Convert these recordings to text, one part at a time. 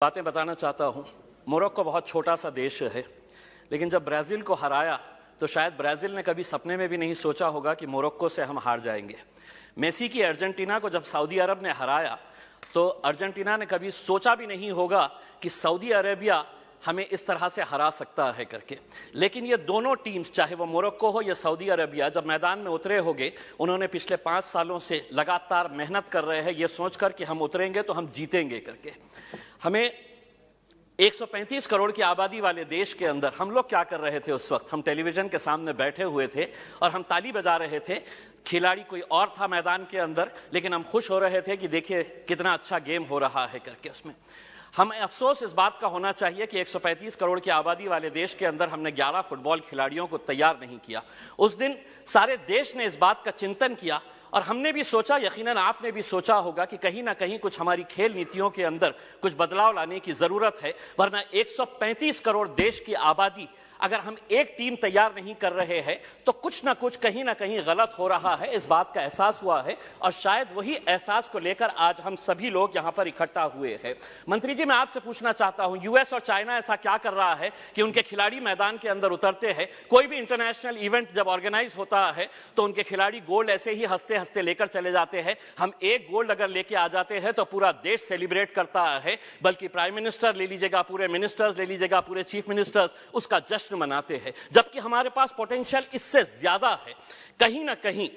बातें बताना चाहता हूं। मोरक्को बहुत छोटा सा देश है, लेकिन जब ब्राजील को हराया तो शायद ब्राजील ने कभी सपने में भी नहीं सोचा होगा कि मोरक्को से हम हार जाएंगे। मेसी की अर्जेंटीना को जब सऊदी अरब ने हराया तो अर्जेंटीना ने कभी सोचा भी नहीं होगा कि सऊदी अरेबिया हमें इस तरह से हरा सकता है करके। लेकिन ये दोनों टीम्स, चाहे वो मोरक्को हो या सऊदी अरेबिया, जब मैदान में उतरे होंगे, उन्होंने पिछले 5 सालों से लगातार मेहनत कर रहे हैं ये सोचकर कि हम उतरेंगे तो हम जीतेंगे करके। हमें 135 करोड़ की आबादी वाले देश के अंदर हम लोग क्या कर रहे थे उस वक्त? हम टेलीविजन के सामने बैठे हुए थे और हम ताली बजा रहे थे। खिलाड़ी कोई और था मैदान के अंदर, लेकिन हम खुश हो रहे थे कि देखिए कितना अच्छा गेम हो रहा है करके। उसमें हमें अफसोस इस बात का होना चाहिए कि 135 करोड़ की आबादी वाले देश के अंदर हमने 11 फुटबॉल खिलाड़ियों को तैयार नहीं किया। उस दिन सारे देश ने इस बात का चिंतन किया और हमने भी सोचा, यकीनन आपने भी सोचा होगा कि कहीं ना कहीं कुछ हमारी खेल नीतियों के अंदर कुछ बदलाव लाने की जरूरत है, वरना 135 करोड़ देश की आबादी अगर हम एक टीम तैयार नहीं कर रहे हैं तो कुछ ना कुछ कहीं ना कहीं गलत हो रहा है। इस बात का एहसास हुआ है और शायद वही एहसास को लेकर आज हम सभी लोग यहां पर इकट्ठा हुए हैं। मंत्री जी, मैं आपसे पूछना चाहता हूं, यूएस और चाइना ऐसा क्या कर रहा है कि उनके खिलाड़ी मैदान के अंदर उतरते हैं? कोई भी इंटरनेशनल इवेंट जब ऑर्गेनाइज होता है तो उनके खिलाड़ी गोल्ड ऐसे ही हंसते हंसते लेकर चले जाते हैं। हम एक गोल्ड अगर लेके आ जाते हैं तो पूरा देश सेलिब्रेट करता है, बल्कि प्राइम मिनिस्टर ले लीजिएगा, पूरे मिनिस्टर्स ले लीजिएगा, पूरे चीफ मिनिस्टर्स उसका जश्न मनाते हैं, जबकि हमारे पास पोटेंशियल इससे ज्यादा है। कहीं ना कहीं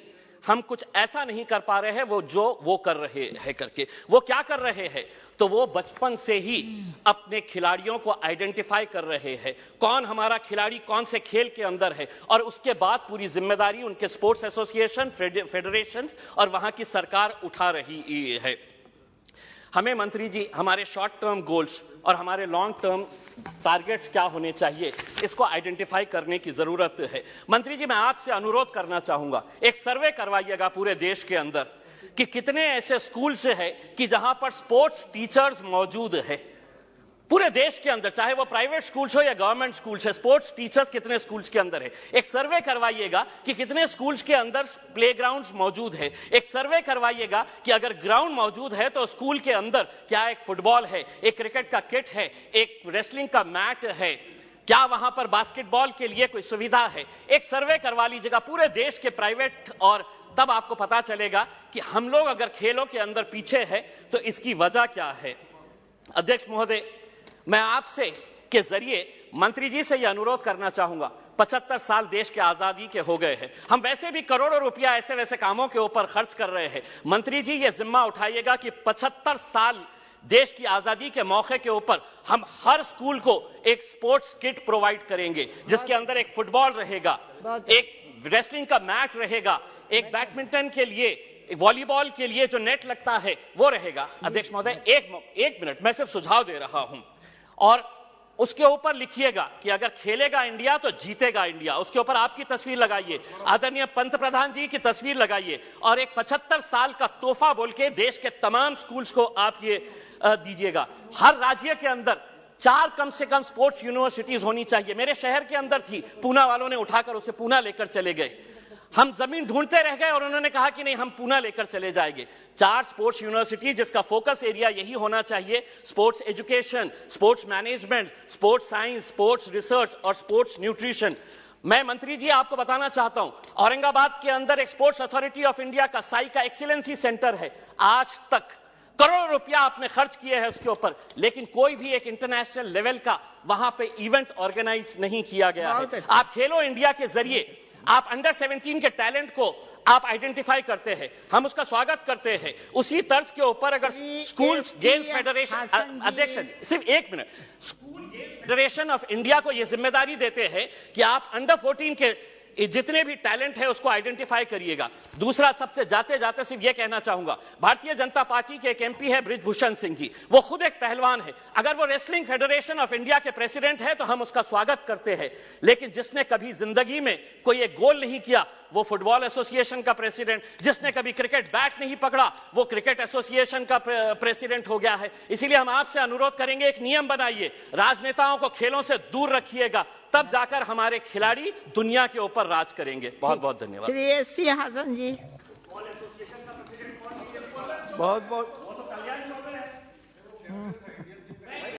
हम कुछ ऐसा नहीं कर पा रहे हैं वो कर रहे हैं करके। वो क्या कर रहे हैं? तो वो बचपन से ही अपने खिलाड़ियों को आइडेंटिफाई कर रहे हैं, कौन हमारा खिलाड़ी कौन से खेल के अंदर है, और उसके बाद पूरी जिम्मेदारी उनके स्पोर्ट्स एसोसिएशन, फेडरेशन और वहां की सरकार उठा रही है। हमें मंत्री जी हमारे शॉर्ट टर्म गोल्स और हमारे लॉन्ग टर्म टारगेट्स क्या होने चाहिए, इसको आइडेंटिफाई करने की जरूरत है। मंत्री जी, मैं आपसे अनुरोध करना चाहूंगा, एक सर्वे करवाइएगा पूरे देश के अंदर कि कितने ऐसे स्कूल्स हैं कि जहां पर स्पोर्ट्स टीचर्स मौजूद है। पूरे देश के अंदर, चाहे वो प्राइवेट स्कूल्स हो या गवर्नमेंट स्कूल्स है, स्पोर्ट्स टीचर्स कितने स्कूल्स के अंदर है। एक सर्वे करवाइएगा कि कितने स्कूल्स के अंदर प्लेग्राउंड्स मौजूद है। एक सर्वे करवाइएगा कि अगर ग्राउंड मौजूद है तो स्कूल के अंदर क्या एक फुटबॉल है, एक क्रिकेट का किट है, एक रेसलिंग का मैट है, क्या वहां पर बास्केटबॉल के लिए कोई सुविधा है। एक सर्वे करवा लीजिएगा पूरे देश के प्राइवेट, और तब आपको पता चलेगा कि हम लोग अगर खेलों के अंदर पीछे है तो इसकी वजह क्या है। अध्यक्ष महोदय, मैं आपसे के जरिए मंत्री जी से यह अनुरोध करना चाहूंगा, 75 साल देश के आजादी के हो गए हैं, हम वैसे भी करोड़ों रुपया ऐसे वैसे कामों के ऊपर खर्च कर रहे हैं। मंत्री जी ये जिम्मा उठाइएगा कि 75 साल देश की आजादी के मौके के ऊपर हम हर स्कूल को एक स्पोर्ट्स किट प्रोवाइड करेंगे, जिसके अंदर एक फुटबॉल रहेगा, एक रेसलिंग का मैट रहेगा, एक बैडमिंटन के लिए, वॉलीबॉल के लिए जो नेट लगता है वो रहेगा। अध्यक्ष महोदय, एक मिनट, मैं सिर्फ सुझाव दे रहा हूं, और उसके ऊपर लिखिएगा कि अगर खेलेगा इंडिया तो जीतेगा इंडिया। उसके ऊपर आपकी तस्वीर लगाइए, आदरणीय पंतप्रधान जी की तस्वीर लगाइए, और एक 75 साल का तोहफा बोल के देश के तमाम स्कूल्स को आप ये दीजिएगा। हर राज्य के अंदर 4 कम से कम स्पोर्ट्स यूनिवर्सिटीज होनी चाहिए। मेरे शहर के अंदर थी, पूना वालों ने उठाकर उसे पूना लेकर चले गए। हम जमीन ढूंढते रह गए और उन्होंने कहा कि नहीं, हम पूना लेकर चले जाएंगे। 4 स्पोर्ट्स यूनिवर्सिटी जिसका फोकस एरिया यही होना चाहिए, sports education, sports management, sports science, sports research और स्पोर्ट्स न्यूट्रिशन। मैं मंत्री जी आपको बताना चाहता हूं, औरंगाबाद के अंदर एक स्पोर्ट्स अथॉरिटी ऑफ इंडिया का साई का एक्सीलेंसी सेंटर है। आज तक करोड़ों रुपया आपने खर्च किए हैं उसके ऊपर, लेकिन कोई भी एक इंटरनेशनल लेवल का वहां पे इवेंट ऑर्गेनाइज नहीं किया गया है। आप खेलो इंडिया के जरिए आप अंडर 17 के टैलेंट को आप आइडेंटिफाई करते हैं, हम उसका स्वागत करते हैं। उसी तर्ज के ऊपर अगर स्कूल गेम्स फेडरेशन, अध्यक्ष जी सिर्फ 1 minute, school games federation of India को यह जिम्मेदारी देते हैं कि आप अंडर 14 के जितने भी टैलेंट है उसको आइडेंटिफाई करिएगा। दूसरा, सबसे जाते जाते सिर्फ यह कहना चाहूंगा, भारतीय जनता पार्टी के एक एमपी है बृजभूषण सिंह जी, वो खुद एक पहलवान है। अगर वो रेसलिंग फेडरेशन ऑफ इंडिया के प्रेसिडेंट है तो हम उसका स्वागत करते हैं, लेकिन जिसने कभी जिंदगी में कोई एक गोल नहीं किया वो फुटबॉल एसोसिएशन का प्रेसिडेंट, जिसने कभी क्रिकेट बैट नहीं पकड़ा वो क्रिकेट एसोसिएशन का प्रेसिडेंट हो गया है। इसीलिए हम आपसे अनुरोध करेंगे, एक नियम बनाइए, राजनेताओं को खेलों से दूर रखिएगा, तब जाकर हमारे खिलाड़ी दुनिया के ऊपर राज करेंगे। बहुत बहुत धन्यवाद। श्री एस.सी. हासन जी। बहुत बहुत